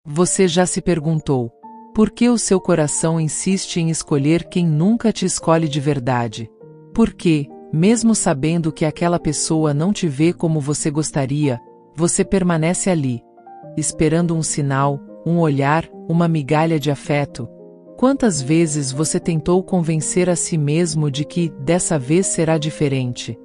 Você já se perguntou: por que o seu coração insiste em escolher quem nunca te escolhe de verdade? Por que, mesmo sabendo que aquela pessoa não te vê como você gostaria, você permanece ali, esperando um sinal, um olhar, uma migalha de afeto? Quantas vezes você tentou convencer a si mesmo de que, dessa vez será diferente?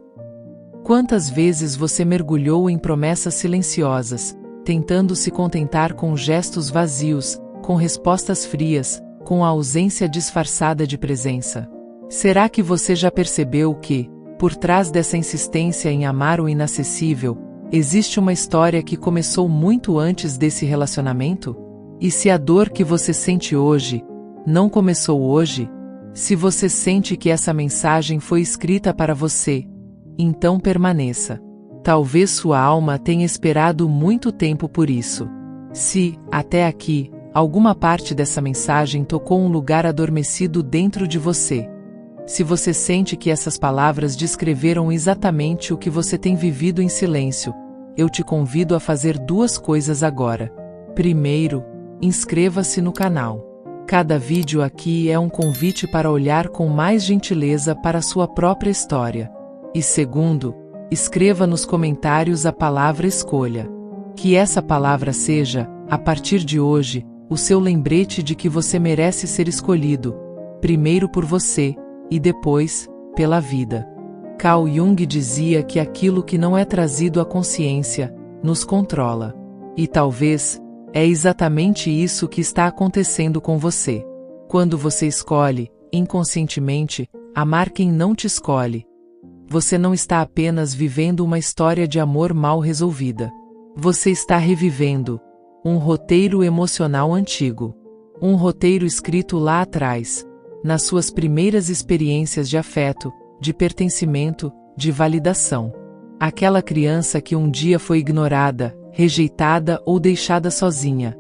Quantas vezes você mergulhou em promessas silenciosas, tentando se contentar com gestos vazios, com respostas frias, com a ausência disfarçada de presença? Será que você já percebeu que, por trás dessa insistência em amar o inacessível, existe uma história que começou muito antes desse relacionamento? E se a dor que você sente hoje não começou hoje, se você sente que essa mensagem foi escrita para você, então permaneça. Talvez sua alma tenha esperado muito tempo por isso. Se, até aqui, alguma parte dessa mensagem tocou um lugar adormecido dentro de você, se você sente que essas palavras descreveram exatamente o que você tem vivido em silêncio, eu te convido a fazer duas coisas agora. Primeiro, inscreva-se no canal. Cada vídeo aqui é um convite para olhar com mais gentileza para a sua própria história. E segundo, escreva nos comentários a palavra escolha. Que essa palavra seja, a partir de hoje, o seu lembrete de que você merece ser escolhido, primeiro por você, e depois, pela vida. Carl Jung dizia que aquilo que não é trazido à consciência, nos controla. E talvez, é exatamente isso que está acontecendo com você. Quando você escolhe, inconscientemente, amar quem não te escolhe, você não está apenas vivendo uma história de amor mal resolvida. Você está revivendo um roteiro emocional antigo. Um roteiro escrito lá atrás, nas suas primeiras experiências de afeto, de pertencimento, de validação. Aquela criança que um dia foi ignorada, rejeitada ou deixada sozinha,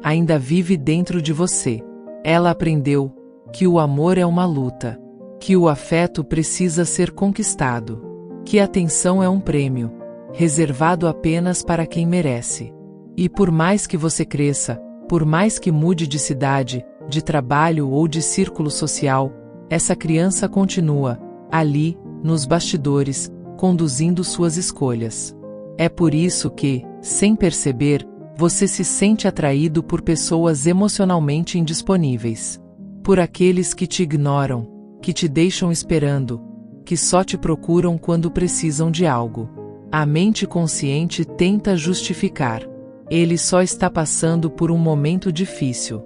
ainda vive dentro de você. Ela aprendeu que o amor é uma luta, que o afeto precisa ser conquistado, que a atenção é um prêmio, reservado apenas para quem merece. E por mais que você cresça, por mais que mude de cidade, de trabalho ou de círculo social, essa criança continua, ali, nos bastidores, conduzindo suas escolhas. É por isso que, sem perceber, você se sente atraído por pessoas emocionalmente indisponíveis. Por aqueles que te ignoram, que te deixam esperando, que só te procuram quando precisam de algo. A mente consciente tenta justificar. Ele só está passando por um momento difícil.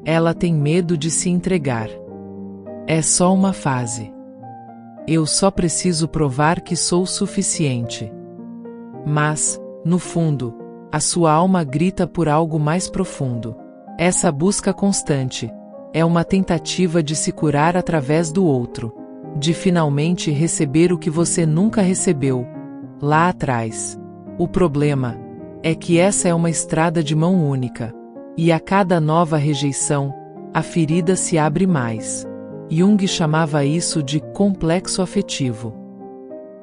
Ela tem medo de se entregar. É só uma fase. Eu só preciso provar que sou suficiente. Mas, no fundo, a sua alma grita por algo mais profundo. Essa busca constante é uma tentativa de se curar através do outro, de finalmente receber o que você nunca recebeu, lá atrás. O problema é que essa é uma estrada de mão única, e a cada nova rejeição, a ferida se abre mais. Jung chamava isso de complexo afetivo.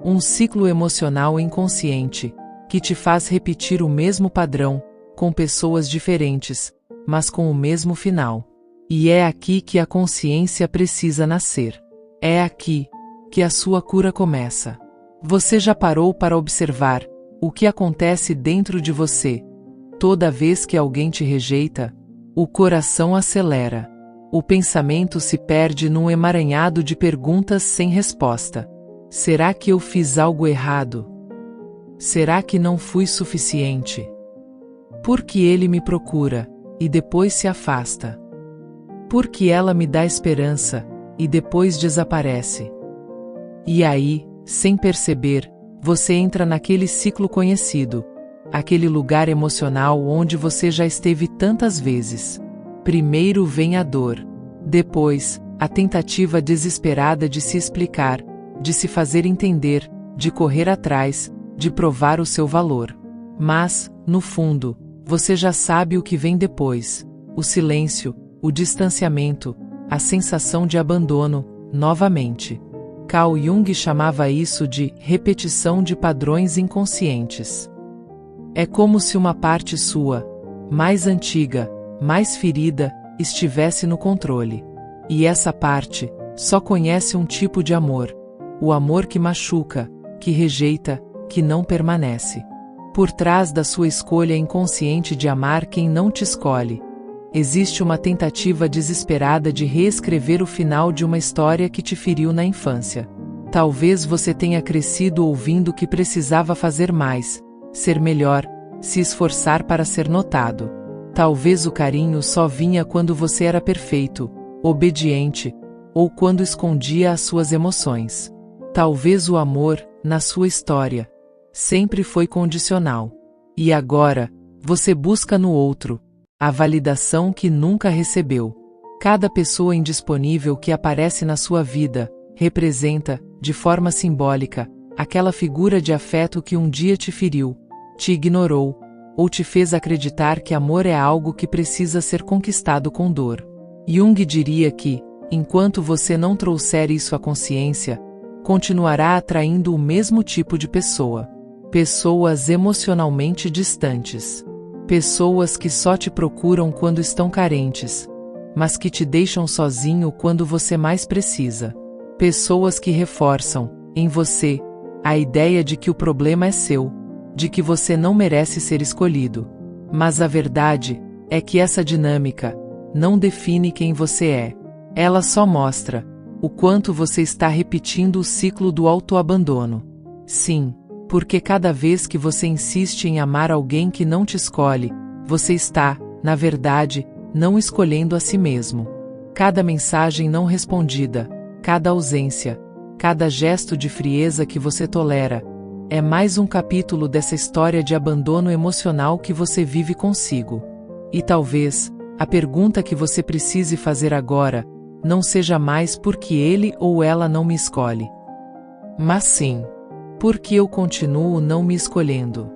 Um ciclo emocional inconsciente, que te faz repetir o mesmo padrão, com pessoas diferentes, mas com o mesmo final. E é aqui que a consciência precisa nascer. É aqui que a sua cura começa. Você já parou para observar o que acontece dentro de você? Toda vez que alguém te rejeita, o coração acelera. O pensamento se perde num emaranhado de perguntas sem resposta. Será que eu fiz algo errado? Será que não fui suficiente? Por que ele me procura, e depois se afasta? Por que ela me dá esperança, e depois desaparece? E aí, sem perceber, você entra naquele ciclo conhecido, aquele lugar emocional onde você já esteve tantas vezes. Primeiro vem a dor. Depois, a tentativa desesperada de se explicar, de se fazer entender, de correr atrás, de provar o seu valor. Mas, no fundo, você já sabe o que vem depois: o silêncio, o distanciamento, a sensação de abandono, novamente. Carl Jung chamava isso de repetição de padrões inconscientes. É como se uma parte sua, mais antiga, mais ferida, estivesse no controle. E essa parte só conhece um tipo de amor: o amor que machuca, que rejeita, que não permanece. Por trás da sua escolha inconsciente de amar quem não te escolhe, existe uma tentativa desesperada de reescrever o final de uma história que te feriu na infância. Talvez você tenha crescido ouvindo que precisava fazer mais, ser melhor, se esforçar para ser notado. Talvez o carinho só vinha quando você era perfeito, obediente, ou quando escondia as suas emoções. Talvez o amor, na sua história, sempre foi condicional. E agora, você busca no outro a validação que nunca recebeu. Cada pessoa indisponível que aparece na sua vida representa, de forma simbólica, aquela figura de afeto que um dia te feriu, te ignorou, ou te fez acreditar que amor é algo que precisa ser conquistado com dor. Jung diria que, enquanto você não trouxer isso à consciência, continuará atraindo o mesmo tipo de pessoa. Pessoas emocionalmente distantes. Pessoas que só te procuram quando estão carentes, mas que te deixam sozinho quando você mais precisa. Pessoas que reforçam, em você, a ideia de que o problema é seu, de que você não merece ser escolhido. Mas a verdade é que essa dinâmica não define quem você é. Ela só mostra o quanto você está repetindo o ciclo do autoabandono. Sim, porque cada vez que você insiste em amar alguém que não te escolhe, você está, na verdade, não escolhendo a si mesmo. Cada mensagem não respondida, cada ausência, cada gesto de frieza que você tolera, é mais um capítulo dessa história de abandono emocional que você vive consigo. E talvez, a pergunta que você precise fazer agora, não seja mais porque ele ou ela não me escolhe, mas sim, porque eu continuo não me escolhendo.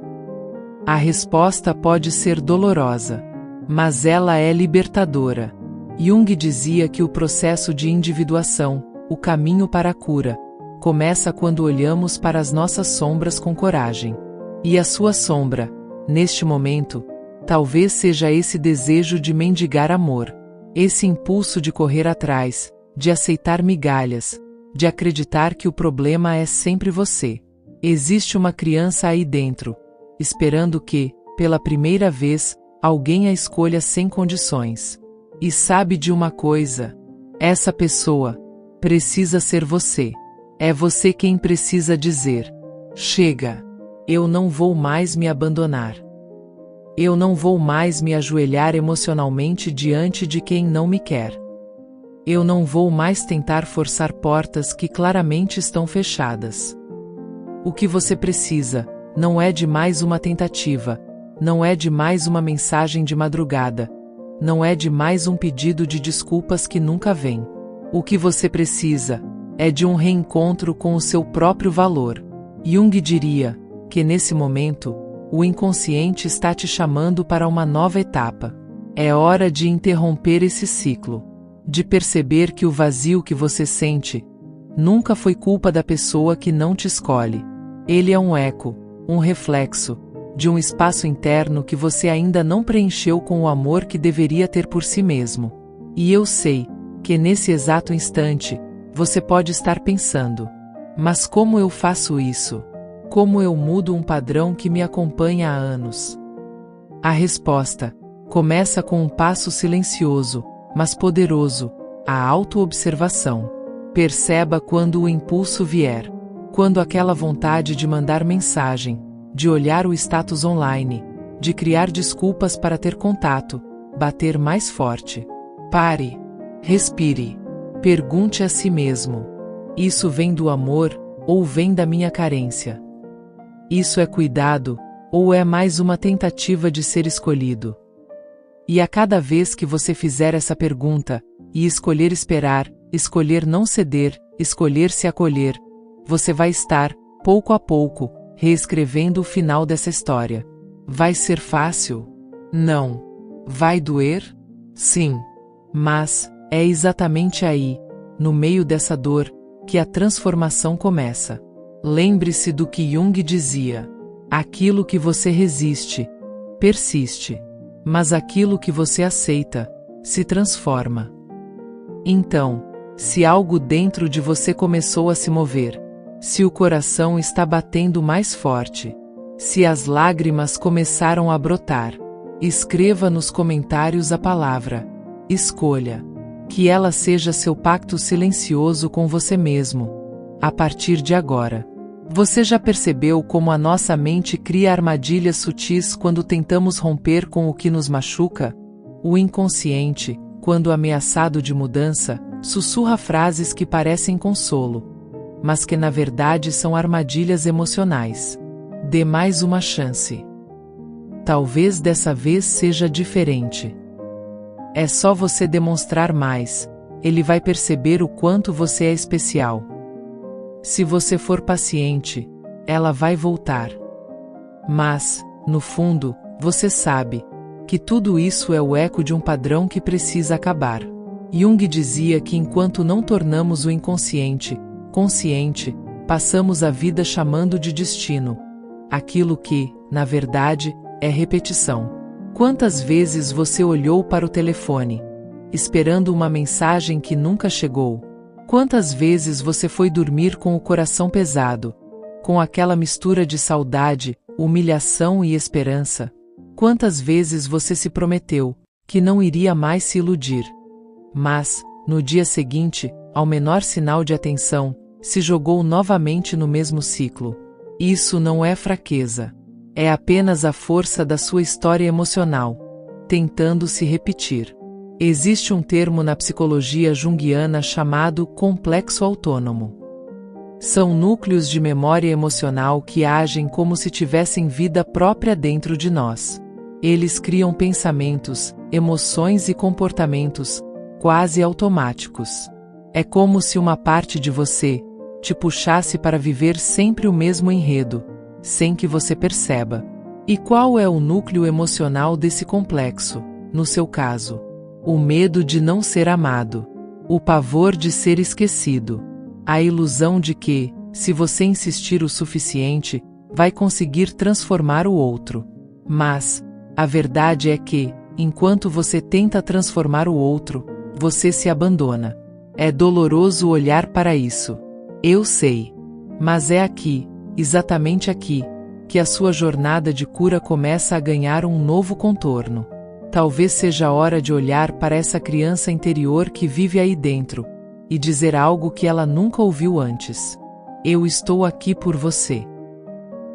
A resposta pode ser dolorosa, mas ela é libertadora. Jung dizia que o processo de individuação, o caminho para a cura, começa quando olhamos para as nossas sombras com coragem. E a sua sombra, neste momento, talvez seja esse desejo de mendigar amor, esse impulso de correr atrás, de aceitar migalhas, de acreditar que o problema é sempre você. Existe uma criança aí dentro, esperando que, pela primeira vez, alguém a escolha sem condições. E sabe de uma coisa? Essa pessoa precisa ser você. É você quem precisa dizer: chega, eu não vou mais me abandonar. Eu não vou mais me ajoelhar emocionalmente diante de quem não me quer. Eu não vou mais tentar forçar portas que claramente estão fechadas. O que você precisa não é de mais uma tentativa, não é de mais uma mensagem de madrugada, não é de mais um pedido de desculpas que nunca vem. O que você precisa é de um reencontro com o seu próprio valor. Jung diria que nesse momento, o inconsciente está te chamando para uma nova etapa. É hora de interromper esse ciclo, de perceber que o vazio que você sente nunca foi culpa da pessoa que não te escolhe. Ele é um eco, um reflexo, de um espaço interno que você ainda não preencheu com o amor que deveria ter por si mesmo. E eu sei que nesse exato instante, você pode estar pensando: mas como eu faço isso? Como eu mudo um padrão que me acompanha há anos? A resposta começa com um passo silencioso, mas poderoso: a autoobservação. Perceba quando o impulso vier. Quando aquela vontade de mandar mensagem, de olhar o status online, de criar desculpas para ter contato, bater mais forte. Pare. Respire. Pergunte a si mesmo: isso vem do amor, ou vem da minha carência? Isso é cuidado, ou é mais uma tentativa de ser escolhido? E a cada vez que você fizer essa pergunta, e escolher esperar, escolher não ceder, escolher se acolher, você vai estar, pouco a pouco, reescrevendo o final dessa história. Vai ser fácil? Não. Vai doer? Sim. Mas é exatamente aí, no meio dessa dor, que a transformação começa. Lembre-se do que Jung dizia: aquilo que você resiste, persiste. mas aquilo que você aceita se transforma. Então, se algo dentro de você começou a se mover, se o coração está batendo mais forte, se as lágrimas começaram a brotar, escreva nos comentários a palavra escolha. Que ela seja seu pacto silencioso com você mesmo. A partir de agora. Você já percebeu como a nossa mente cria armadilhas sutis quando tentamos romper com o que nos machuca? O inconsciente, quando ameaçado de mudança, sussurra frases que parecem consolo, mas que na verdade são armadilhas emocionais. Dê mais uma chance. Talvez dessa vez seja diferente. É só você demonstrar mais, ele vai perceber o quanto você é especial. Se você for paciente, ela vai voltar. Mas, no fundo, você sabe que tudo isso é o eco de um padrão que precisa acabar. Jung dizia que enquanto não tornamos o inconsciente consciente, passamos a vida chamando de destino aquilo que, na verdade, é repetição. Quantas vezes você olhou para o telefone, esperando uma mensagem que nunca chegou? Quantas vezes você foi dormir com o coração pesado, com aquela mistura de saudade, humilhação e esperança? Quantas vezes você se prometeu que não iria mais se iludir? Mas, no dia seguinte, ao menor sinal de atenção, se jogou novamente no mesmo ciclo. Isso não é fraqueza. É apenas a força da sua história emocional, tentando se repetir. Existe um termo na psicologia junguiana chamado complexo autônomo. São núcleos de memória emocional que agem como se tivessem vida própria dentro de nós. Eles criam pensamentos, emoções e comportamentos, quase automáticos. É como se uma parte de você te puxasse para viver sempre o mesmo enredo, sem que você perceba. E qual é o núcleo emocional desse complexo, no seu caso? O medo de não ser amado, o pavor de ser esquecido, a ilusão de que, se você insistir o suficiente, vai conseguir transformar o outro. Mas, a verdade é que, enquanto você tenta transformar o outro, você se abandona. É doloroso olhar para isso. Eu sei. Mas é aqui, exatamente aqui, que a sua jornada de cura começa a ganhar um novo contorno. Talvez seja a hora de olhar para essa criança interior que vive aí dentro, e dizer algo que ela nunca ouviu antes. Eu estou aqui por você.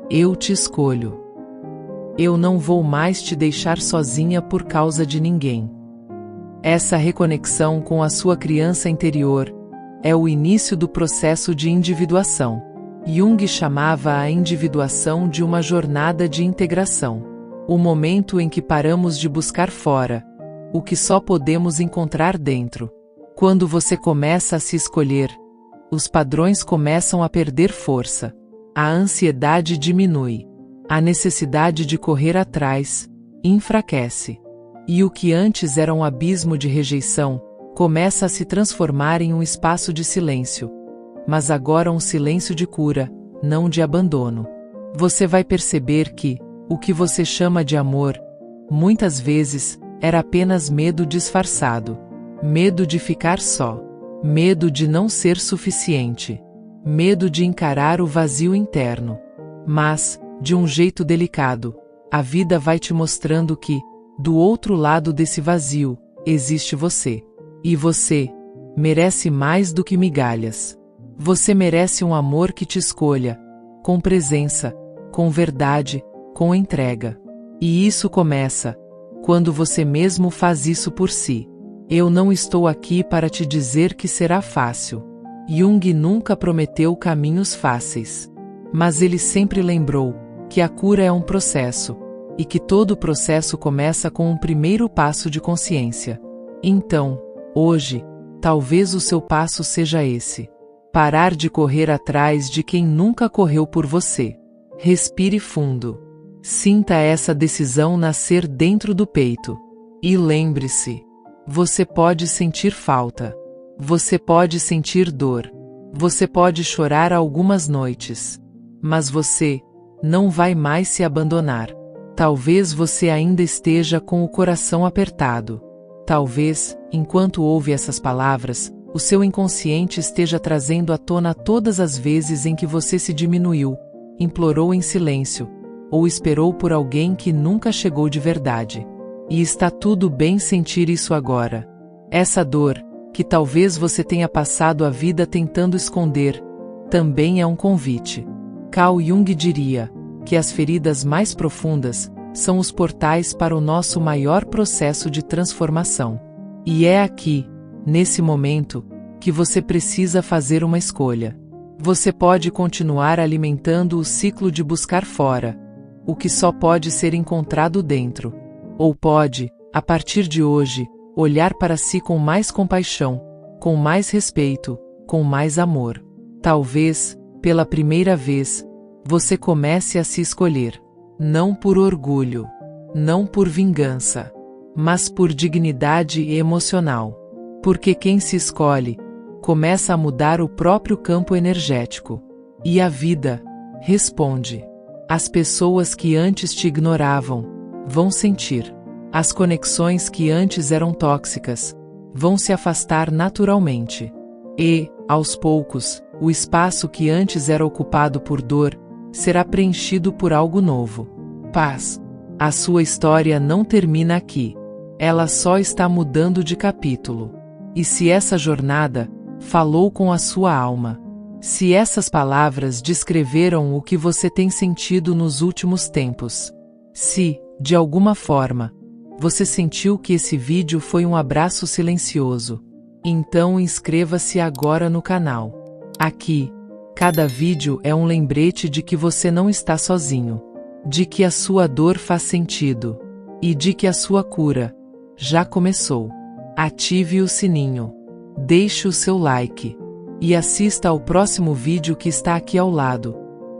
Eu te escolho. Eu não vou mais te deixar sozinha por causa de ninguém. Essa reconexão com a sua criança interior é o início do processo de individuação. Jung chamava a individuação de uma jornada de integração. O momento em que paramos de buscar fora o que só podemos encontrar dentro. Quando você começa a se escolher, os padrões começam a perder força. A ansiedade diminui. A necessidade de correr atrás enfraquece. E o que antes era um abismo de rejeição, começa a se transformar em um espaço de silêncio. Mas agora um silêncio de cura, não de abandono. Você vai perceber que o que você chama de amor, muitas vezes, era apenas medo disfarçado. Medo de ficar só. Medo de não ser suficiente. Medo de encarar o vazio interno. Mas, de um jeito delicado, a vida vai te mostrando que, do outro lado desse vazio, existe você. E você merece mais do que migalhas. Você merece um amor que te escolha, com presença, com verdade, com entrega. E isso começa quando você mesmo faz isso por si. Eu não estou aqui para te dizer que será fácil. Jung nunca prometeu caminhos fáceis. Mas ele sempre lembrou que a cura é um processo, e que todo processo começa com um primeiro passo de consciência. Então, hoje, talvez o seu passo seja esse. Parar de correr atrás de quem nunca correu por você. Respire fundo. Sinta essa decisão nascer dentro do peito. E lembre-se, você pode sentir falta. Você pode sentir dor. Você pode chorar algumas noites. Mas você não vai mais se abandonar. Talvez você ainda esteja com o coração apertado. Talvez, enquanto ouve essas palavras, o seu inconsciente esteja trazendo à tona todas as vezes em que você se diminuiu, implorou em silêncio, ou esperou por alguém que nunca chegou de verdade. E está tudo bem sentir isso agora. Essa dor, que talvez você tenha passado a vida tentando esconder, também é um convite. Carl Jung diria que as feridas mais profundas são os portais para o nosso maior processo de transformação. E é aqui, nesse momento, que você precisa fazer uma escolha. Você pode continuar alimentando o ciclo de buscar fora, o que só pode ser encontrado dentro. Ou pode, a partir de hoje, olhar para si com mais compaixão, com mais respeito, com mais amor. Talvez, pela primeira vez, você comece a se escolher. Não por orgulho, não por vingança, mas por dignidade emocional. Porque quem se escolhe, começa a mudar o próprio campo energético. E a vida responde. As pessoas que antes te ignoravam vão sentir. As conexões que antes eram tóxicas vão se afastar naturalmente. E, aos poucos, o espaço que antes era ocupado por dor será preenchido por algo novo. Paz. A sua história não termina aqui. Ela só está mudando de capítulo. E se essa jornada falou com a sua alma, se essas palavras descreveram o que você tem sentido nos últimos tempos, se, de alguma forma, você sentiu que esse vídeo foi um abraço silencioso, então inscreva-se agora no canal. Aqui, cada vídeo é um lembrete de que você não está sozinho, de que a sua dor faz sentido, e de que a sua cura já começou. Ative o sininho, deixe o seu like, e assista ao próximo vídeo que está aqui ao lado,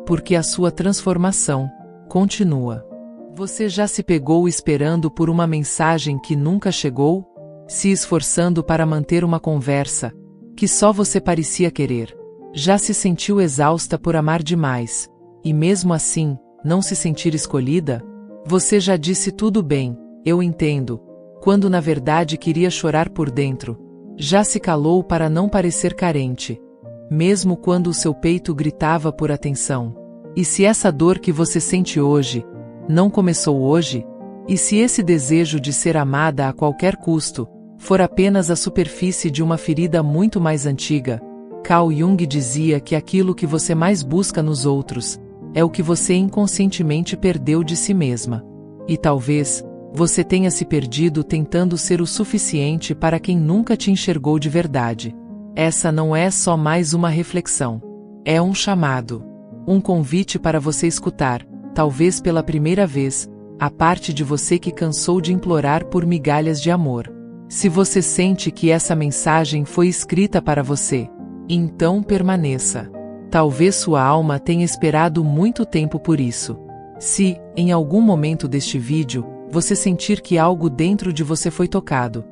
porque a sua transformação continua. Você já se pegou esperando por uma mensagem que nunca chegou? Se esforçando para manter uma conversa que só você parecia querer? Já se sentiu exausta por amar demais, e mesmo assim, não se sentir escolhida? Você já disse tudo bem, eu entendo, quando na verdade queria chorar por dentro. Já se calou para não parecer carente, mesmo quando o seu peito gritava por atenção. E se essa dor que você sente hoje não começou hoje? E se esse desejo de ser amada a qualquer custo for apenas a superfície de uma ferida muito mais antiga? Carl Jung dizia que aquilo que você mais busca nos outros é o que você inconscientemente perdeu de si mesma. E talvez você tenha se perdido tentando ser o suficiente para quem nunca te enxergou de verdade. Essa não é só mais uma reflexão. É um chamado. Um convite para você escutar, talvez pela primeira vez, a parte de você que cansou de implorar por migalhas de amor. Se você sente que essa mensagem foi escrita para você, então permaneça. Talvez sua alma tenha esperado muito tempo por isso. Se, em algum momento deste vídeo, você sentir que algo dentro de você foi tocado,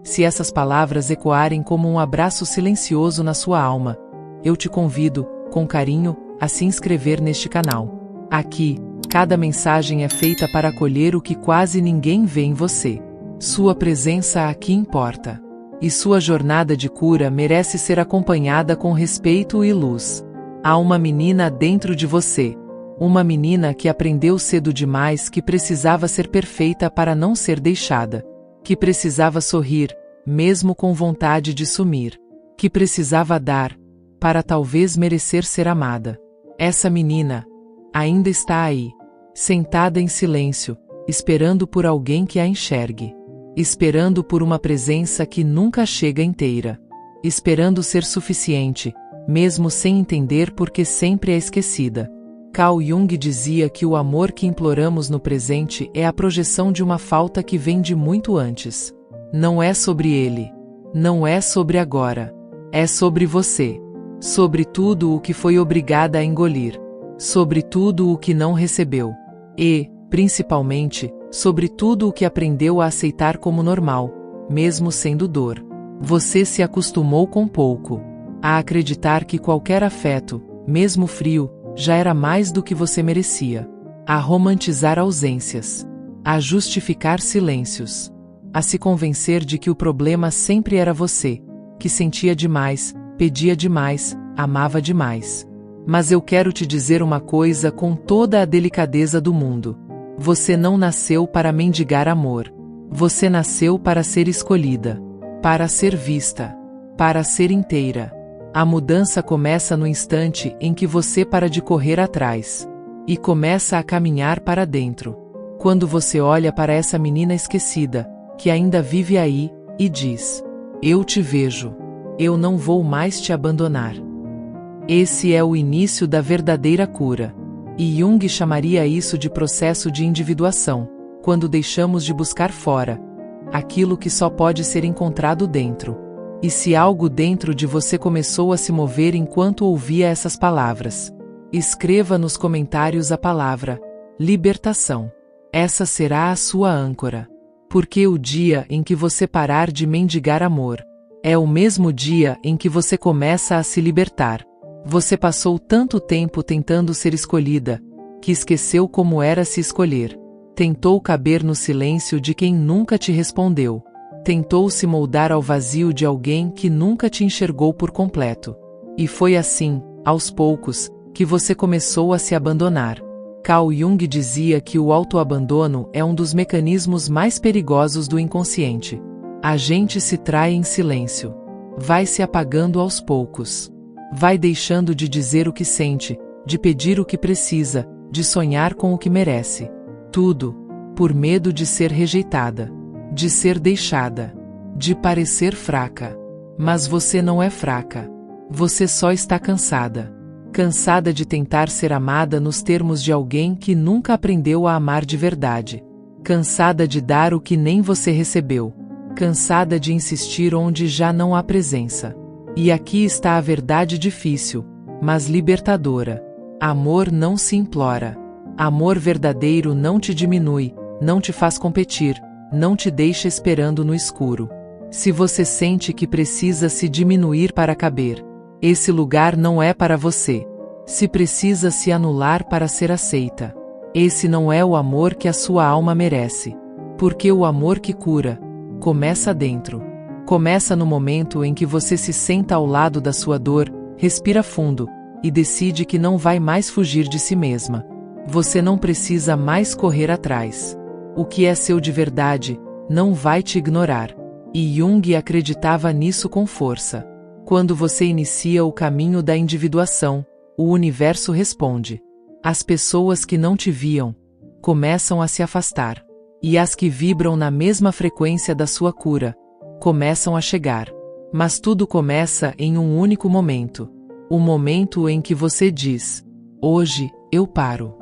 se essas palavras ecoarem como um abraço silencioso na sua alma, eu te convido, com carinho, a se inscrever neste canal. Aqui, cada mensagem é feita para acolher o que quase ninguém vê em você. Sua presença aqui importa. E sua jornada de cura merece ser acompanhada com respeito e luz. Há uma menina dentro de você. Uma menina que aprendeu cedo demais que precisava ser perfeita para não ser deixada. Que precisava sorrir, mesmo com vontade de sumir. Que precisava dar, para talvez merecer ser amada. Essa menina ainda está aí, sentada em silêncio, esperando por alguém que a enxergue. Esperando por uma presença que nunca chega inteira. Esperando ser suficiente, mesmo sem entender por que sempre é esquecida. Carl Jung dizia que o amor que imploramos no presente é a projeção de uma falta que vem de muito antes. Não é sobre ele. Não é sobre agora. É sobre você. Sobre tudo o que foi obrigada a engolir. Sobre tudo o que não recebeu. E, principalmente, sobre tudo o que aprendeu a aceitar como normal, mesmo sendo dor. Você se acostumou com pouco. A acreditar que qualquer afeto, mesmo frio, já era mais do que você merecia. a romantizar ausências, a justificar silêncios, a se convencer de que o problema sempre era você, que sentia demais, pedia demais, amava demais. Mas eu quero te dizer uma coisa com toda a delicadeza do mundo. Você não nasceu para mendigar amor. Você nasceu para ser escolhida, para ser vista, para ser inteira. A mudança começa no instante em que você para de correr atrás e começa a caminhar para dentro. Quando você olha para essa menina esquecida, que ainda vive aí, e diz: eu te vejo. Eu não vou mais te abandonar. Esse é o início da verdadeira cura. E Jung chamaria isso de processo de individuação, quando deixamos de buscar fora aquilo que só pode ser encontrado dentro. E se algo dentro de você começou a se mover enquanto ouvia essas palavras, escreva nos comentários a palavra libertação. Essa será a sua âncora. Porque o dia em que você parar de mendigar amor, é o mesmo dia em que você começa a se libertar. Você passou tanto tempo tentando ser escolhida, que esqueceu como era se escolher. Tentou caber no silêncio de quem nunca te respondeu. Tentou se moldar ao vazio de alguém que nunca te enxergou por completo. E foi assim, aos poucos, que você começou a se abandonar. Carl Jung dizia que o autoabandono é um dos mecanismos mais perigosos do inconsciente. A gente se trai em silêncio. Vai se apagando aos poucos. Vai deixando de dizer o que sente, de pedir o que precisa, de sonhar com o que merece. Tudo, por medo de ser rejeitada, de ser deixada, de parecer fraca. Mas você não é fraca. Você só está cansada. Cansada de tentar ser amada nos termos de alguém que nunca aprendeu a amar de verdade. Cansada de dar o que nem você recebeu. Cansada de insistir onde já não há presença. E aqui está a verdade difícil, mas libertadora. Amor não se implora. Amor verdadeiro não te diminui, não te faz competir, não te deixa esperando no escuro. Se você sente que precisa se diminuir para caber, esse lugar não é para você. Se precisa se anular para ser aceita, esse não é o amor que a sua alma merece. Porque o amor que cura começa dentro. Começa no momento em que você se senta ao lado da sua dor, respira fundo e decide que não vai mais fugir de si mesma. Você não precisa mais correr atrás. O que é seu de verdade não vai te ignorar. E Jung acreditava nisso com força. Quando você inicia o caminho da individuação, o universo responde. As pessoas que não te viam começam a se afastar. E as que vibram na mesma frequência da sua cura começam a chegar. Mas tudo começa em um único momento. O momento em que você diz: hoje, eu paro.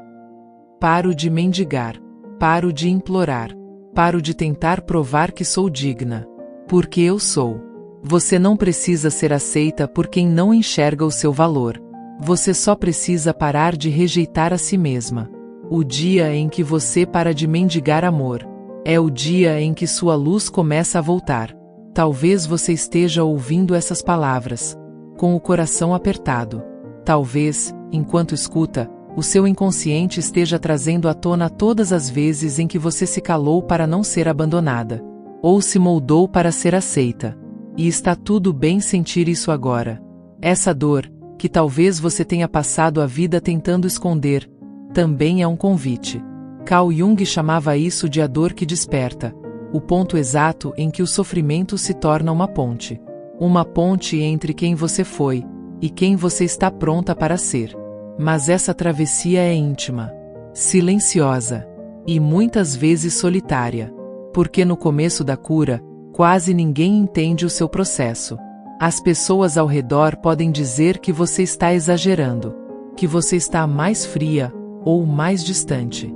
Paro de mendigar. Paro de implorar. Paro de tentar provar que sou digna. Porque eu sou. Você não precisa ser aceita por quem não enxerga o seu valor. Você só precisa parar de rejeitar a si mesma. O dia em que você para de mendigar amor, é o dia em que sua luz começa a voltar. Talvez você esteja ouvindo essas palavras com o coração apertado. Talvez, enquanto escuta, o seu inconsciente esteja trazendo à tona todas as vezes em que você se calou para não ser abandonada, ou se moldou para ser aceita. E está tudo bem sentir isso agora. Essa dor, que talvez você tenha passado a vida tentando esconder, também é um convite. Carl Jung chamava isso de a dor que desperta, o ponto exato em que o sofrimento se torna uma ponte. Uma ponte entre quem você foi e quem você está pronta para ser. Mas essa travessia é íntima, silenciosa e muitas vezes solitária, porque no começo da cura, quase ninguém entende o seu processo. As pessoas ao redor podem dizer que você está exagerando, que você está mais fria ou mais distante.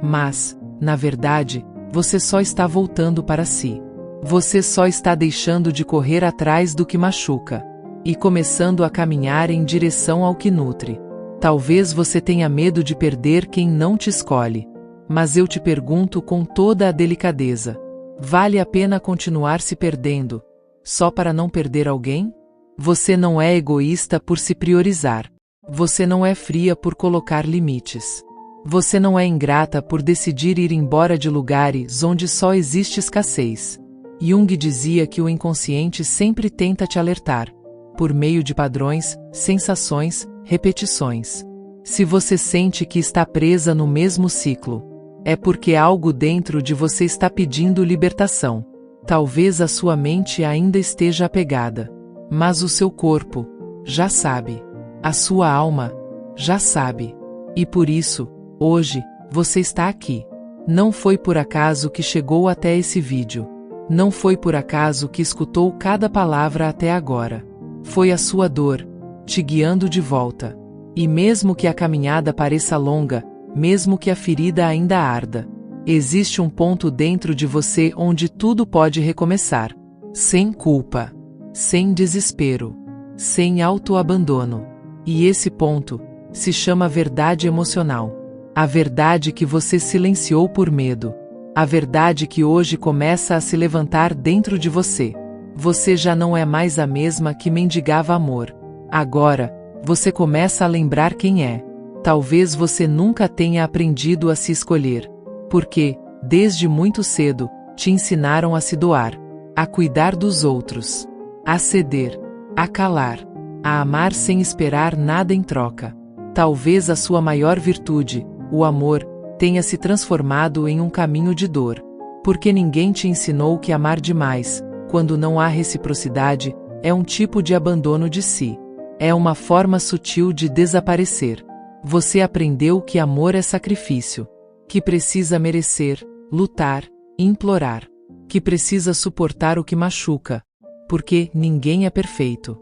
Mas, na verdade, você só está voltando para si. Você só está deixando de correr atrás do que machuca e começando a caminhar em direção ao que nutre. Talvez você tenha medo de perder quem não te escolhe, mas eu te pergunto com toda a delicadeza: vale a pena continuar se perdendo, só para não perder alguém? Você não é egoísta por se priorizar. Você não é fria por colocar limites. Você não é ingrata por decidir ir embora de lugares onde só existe escassez. Jung dizia que o inconsciente sempre tenta te alertar, por meio de padrões, sensações, repetições. Se você sente que está presa no mesmo ciclo, é porque algo dentro de você está pedindo libertação. Talvez a sua mente ainda esteja apegada, mas o seu corpo já sabe. A sua alma já sabe. E por isso, hoje, você está aqui. Não foi por acaso que chegou até esse vídeo. Não foi por acaso que escutou cada palavra até agora. Foi a sua dor, te guiando de volta. E mesmo que a caminhada pareça longa, mesmo que a ferida ainda arda, existe um ponto dentro de você onde tudo pode recomeçar. Sem culpa, sem desespero, sem autoabandono. E esse ponto se chama verdade emocional. A verdade que você silenciou por medo. A verdade que hoje começa a se levantar dentro de você. Você já não é mais a mesma que mendigava amor. Agora, você começa a lembrar quem é. Talvez você nunca tenha aprendido a se escolher. Porque, desde muito cedo, te ensinaram a se doar, a cuidar dos outros, a ceder, a calar, a amar sem esperar nada em troca. Talvez a sua maior virtude, o amor, tenha se transformado em um caminho de dor. Porque ninguém te ensinou que amar demais, quando não há reciprocidade, é um tipo de abandono de si. É uma forma sutil de desaparecer. Você aprendeu que amor é sacrifício, que precisa merecer, lutar, implorar, que precisa suportar o que machuca, porque ninguém é perfeito.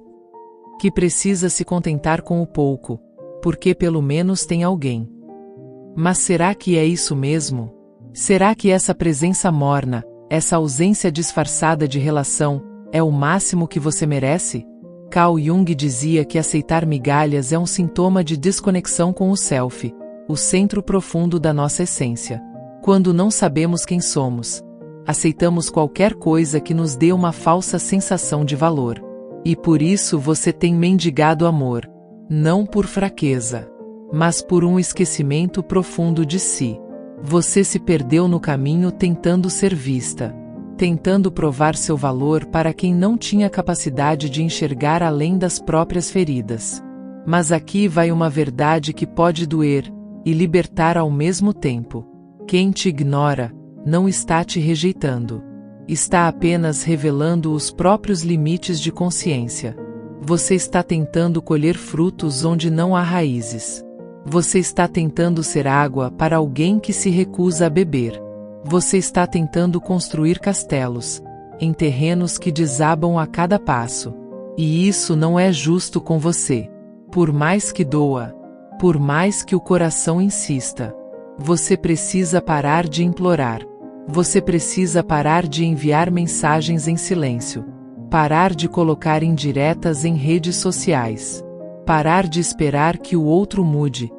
Que precisa se contentar com o pouco, porque pelo menos tem alguém. Mas será que é isso mesmo? Será que essa presença morna, essa ausência disfarçada de relação, é o máximo que você merece? Carl Jung dizia que aceitar migalhas é um sintoma de desconexão com o self, o centro profundo da nossa essência. Quando não sabemos quem somos, aceitamos qualquer coisa que nos dê uma falsa sensação de valor. E por isso você tem mendigado amor, não por fraqueza, mas por um esquecimento profundo de si. Você se perdeu no caminho tentando ser vista, tentando provar seu valor para quem não tinha capacidade de enxergar além das próprias feridas. Mas aqui vai uma verdade que pode doer e libertar ao mesmo tempo. Quem te ignora não está te rejeitando. Está apenas revelando os próprios limites de consciência. Você está tentando colher frutos onde não há raízes. Você está tentando ser água para alguém que se recusa a beber. Você está tentando construir castelos em terrenos que desabam a cada passo. E isso não é justo com você. Por mais que doa, por mais que o coração insista, você precisa parar de implorar. Você precisa parar de enviar mensagens em silêncio. Parar de colocar indiretas em redes sociais. Parar de esperar que o outro mude,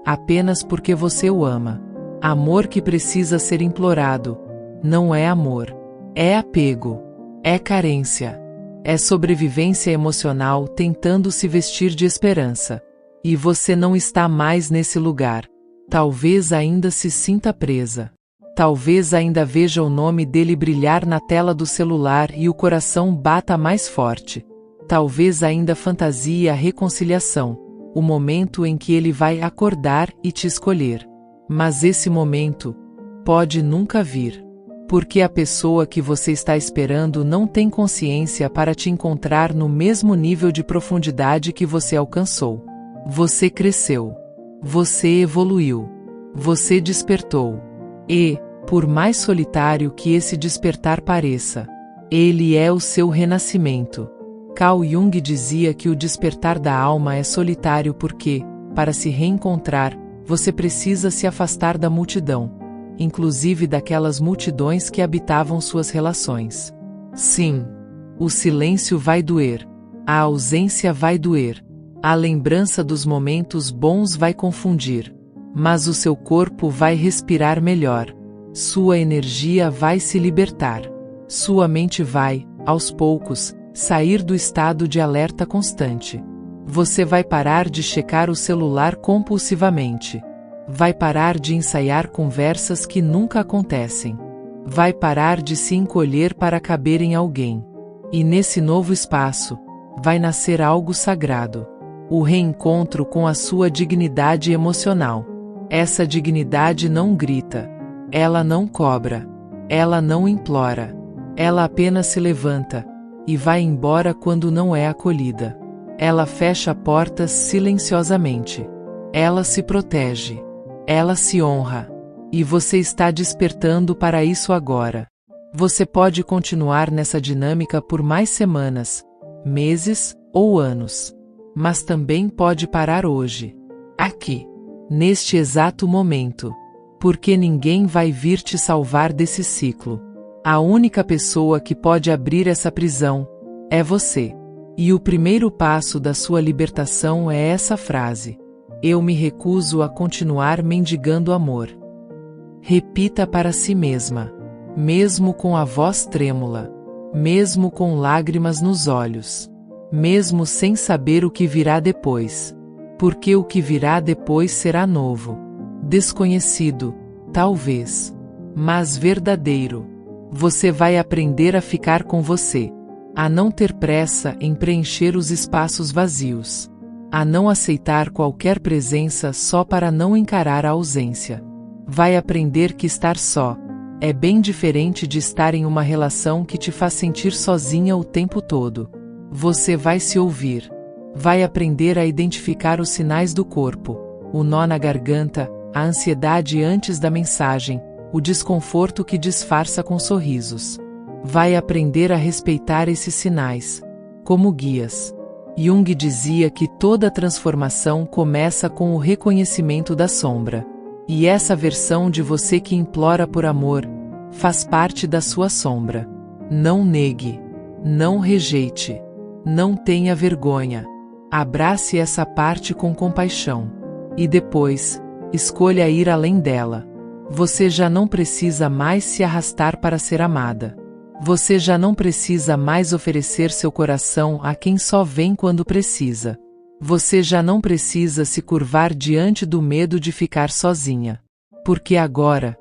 apenas porque você o ama. Amor que precisa ser implorado não é amor. É apego. É carência. É sobrevivência emocional tentando se vestir de esperança. E você não está mais nesse lugar. Talvez ainda se sinta presa. Talvez ainda veja o nome dele brilhar na tela do celular e o coração bata mais forte. Talvez ainda fantasie a reconciliação, o momento em que ele vai acordar e te escolher. Mas esse momento pode nunca vir. Porque a pessoa que você está esperando não tem consciência para te encontrar no mesmo nível de profundidade que você alcançou. Você cresceu. Você evoluiu. Você despertou. E, por mais solitário que esse despertar pareça, ele é o seu renascimento. Carl Jung dizia que o despertar da alma é solitário porque, para se reencontrar, você precisa se afastar da multidão, inclusive daquelas multidões que habitavam suas relações. Sim, o silêncio vai doer, a ausência vai doer, a lembrança dos momentos bons vai confundir, mas o seu corpo vai respirar melhor, sua energia vai se libertar, sua mente vai, aos poucos, sair do estado de alerta constante. Você vai parar de checar o celular compulsivamente. Vai parar de ensaiar conversas que nunca acontecem. Vai parar de se encolher para caber em alguém. E nesse novo espaço, vai nascer algo sagrado. O reencontro com a sua dignidade emocional. Essa dignidade não grita. Ela não cobra. Ela não implora. Ela apenas se levanta e vai embora quando não é acolhida. Ela fecha portas silenciosamente. Ela se protege. Ela se honra. E você está despertando para isso agora. Você pode continuar nessa dinâmica por mais semanas, meses ou anos. Mas também pode parar hoje. Aqui. Neste exato momento. Porque ninguém vai vir te salvar desse ciclo. A única pessoa que pode abrir essa prisão é você. E o primeiro passo da sua libertação é essa frase: eu me recuso a continuar mendigando amor. Repita para si mesma, mesmo com a voz trêmula, mesmo com lágrimas nos olhos, mesmo sem saber o que virá depois. Porque o que virá depois será novo, desconhecido, talvez, mas verdadeiro. Você vai aprender a ficar com você, a não ter pressa em preencher os espaços vazios, a não aceitar qualquer presença só para não encarar a ausência. Vai aprender que estar só é bem diferente de estar em uma relação que te faz sentir sozinha o tempo todo. Você vai se ouvir, vai aprender a identificar os sinais do corpo, o nó na garganta, a ansiedade antes da mensagem, o desconforto que disfarça com sorrisos. Vai aprender a respeitar esses sinais, como guias. Jung dizia que toda transformação começa com o reconhecimento da sombra. E essa versão de você que implora por amor, faz parte da sua sombra. Não negue. Não rejeite. Não tenha vergonha. Abrace essa parte com compaixão. E depois, escolha ir além dela. Você já não precisa mais se arrastar para ser amada. Você já não precisa mais oferecer seu coração a quem só vem quando precisa. Você já não precisa se curvar diante do medo de ficar sozinha. Porque agora,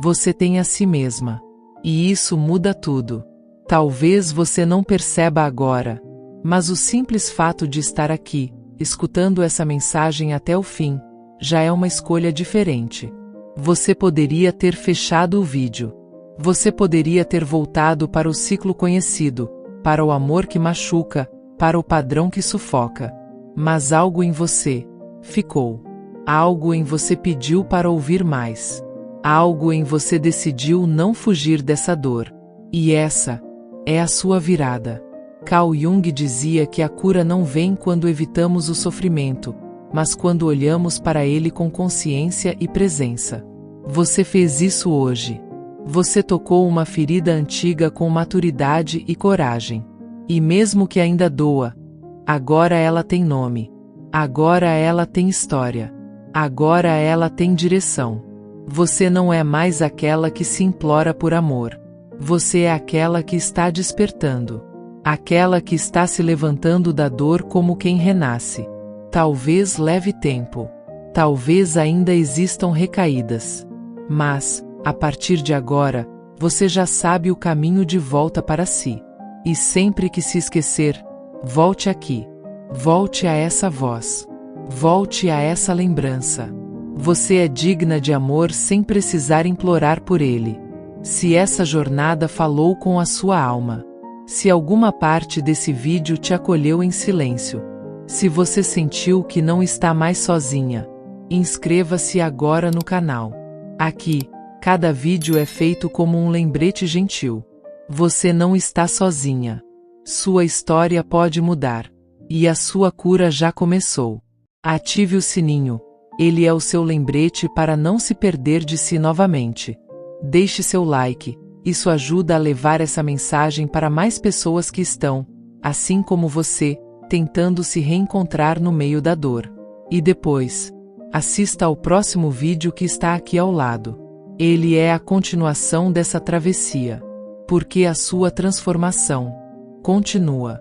você tem a si mesma. E isso muda tudo. Talvez você não perceba agora, mas o simples fato de estar aqui, escutando essa mensagem até o fim, já é uma escolha diferente. Você poderia ter fechado o vídeo. Você poderia ter voltado para o ciclo conhecido, para o amor que machuca, para o padrão que sufoca. Mas algo em você ficou. Algo em você pediu para ouvir mais. Algo em você decidiu não fugir dessa dor. E essa é a sua virada. Carl Jung dizia que a cura não vem quando evitamos o sofrimento, mas quando olhamos para ele com consciência e presença. Você fez isso hoje. Você tocou uma ferida antiga com maturidade e coragem. E mesmo que ainda doa, agora ela tem nome. Agora ela tem história. Agora ela tem direção. Você não é mais aquela que se implora por amor. Você é aquela que está despertando. Aquela que está se levantando da dor como quem renasce. Talvez leve tempo. Talvez ainda existam recaídas. Mas, a partir de agora, você já sabe o caminho de volta para si. E sempre que se esquecer, volte aqui. Volte a essa voz. Volte a essa lembrança. Você é digna de amor sem precisar implorar por ele. Se essa jornada falou com a sua alma. Se alguma parte desse vídeo te acolheu em silêncio. Se você sentiu que não está mais sozinha, inscreva-se agora no canal. Aqui, cada vídeo é feito como um lembrete gentil. Você não está sozinha. Sua história pode mudar. E a sua cura já começou. Ative o sininho. Ele é o seu lembrete para não se perder de si novamente. Deixe seu like. Isso ajuda a levar essa mensagem para mais pessoas que estão, assim como você, tentando se reencontrar no meio da dor. E depois, assista ao próximo vídeo que está aqui ao lado. Ele é a continuação dessa travessia. Porque a sua transformação continua.